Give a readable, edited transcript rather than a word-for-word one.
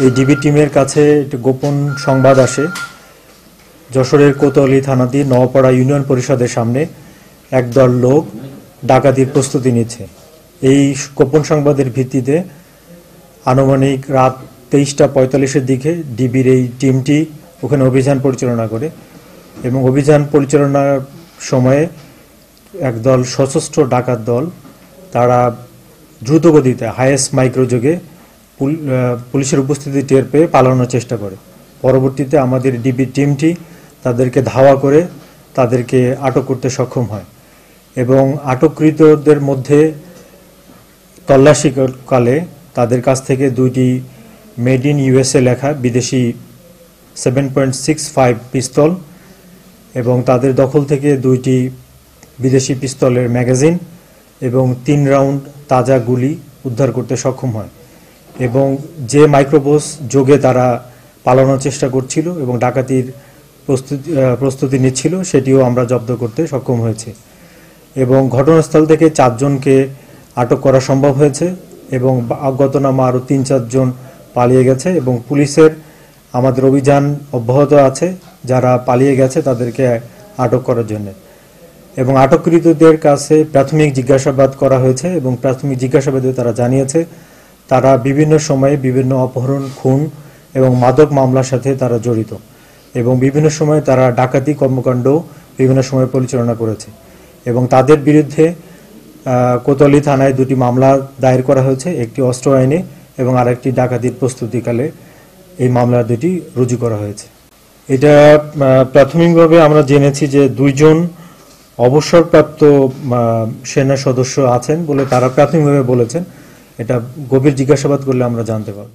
এই ডিবি টিমের কাছে একটি গোপন সংবাদ আসে, যশোরের কোতোয়ালি থানাধীন নওপাড়া ইউনিয়ন পরিষদের সামনে একদল লোক ডাকাতির প্রস্তুতি নিচ্ছে। এই গোপন সংবাদের ভিত্তিতে আনুমানিক রাত 23:45-এর দিকে ডিবির এই টিমটি ওখানে অভিযান পরিচালনা করে এবং অভিযান পরিচালনার সময়ে একদল সশস্ত্র ডাকাত দল তারা দ্রুতগতিতে হাইয়েস্ট মাইক্রোযোগে পুলিশের উপস্থিতি টের পেয়ে পালানোর চেষ্টা করে। পরবর্তীতে আমাদের ডিবি টিমটি তাদেরকে ধাওয়া করে তাদেরকে আটক করতে সক্ষম হয় এবং আটককৃতদের মধ্যে তল্লাশিকালে তাদের কাছ থেকে দুইটি মেড ইন ইউএসএ লেখা বিদেশি 7.65 পিস্তল এবং তাদের দখল থেকে দুইটি বিদেশি পিস্তলের ম্যাগাজিন এবং 3 রাউন্ড তাজা গুলি উদ্ধার করতে সক্ষম হয় এবং যে মাইক্রোবাস যোগে তারা পালানোর চেষ্টা করছিল এবং ডাকাতির প্রস্তুতি নিচ্ছিল সেটিও আমরা জব্দ করতে সক্ষম হয়েছে এবং ঘটনাস্থল থেকে 4 জনকে আটক করা সম্ভব হয়েছে এবং অজ্ঞাতনামা আরও 3-4 জন পালিয়ে গেছে এবং পুলিশের আমাদের অভিযান অব্যাহত আছে যারা পালিয়ে গেছে তাদেরকে আটক করার জন্য এবং আটককৃতদের কাছে প্রাথমিক জিজ্ঞাসাবাদ করা হয়েছে এবং প্রাথমিক জিজ্ঞাসাবাদে তারা জানিয়েছে তারা বিভিন্ন সময়ে বিভিন্ন অপহরণ, খুন এবং মাদক মামলার সাথে তারা জড়িত এবং বিভিন্ন সময়ে তারা ডাকাতি কর্মকাণ্ড বিভিন্ন সময় পরিচালনা করেছে এবং তাদের বিরুদ্ধে কোতোয়ালি থানায় 2টি মামলা দায়ের করা হয়েছে, একটি অস্ত্র আইনে এবং আরেকটি ডাকাতির প্রস্তুতিকালে এই মামলা 2টি রুজু করা হয়েছে। এটা প্রাথমিকভাবে আমরা জেনেছি যে 2 জন অবসরপ্রাপ্ত সেনা সদস্য আছেন বলে তারা প্রাথমিকভাবে বলেছেন। এটা গভীর জিজ্ঞাসাবাদ করলে আমরা জানতে পারব।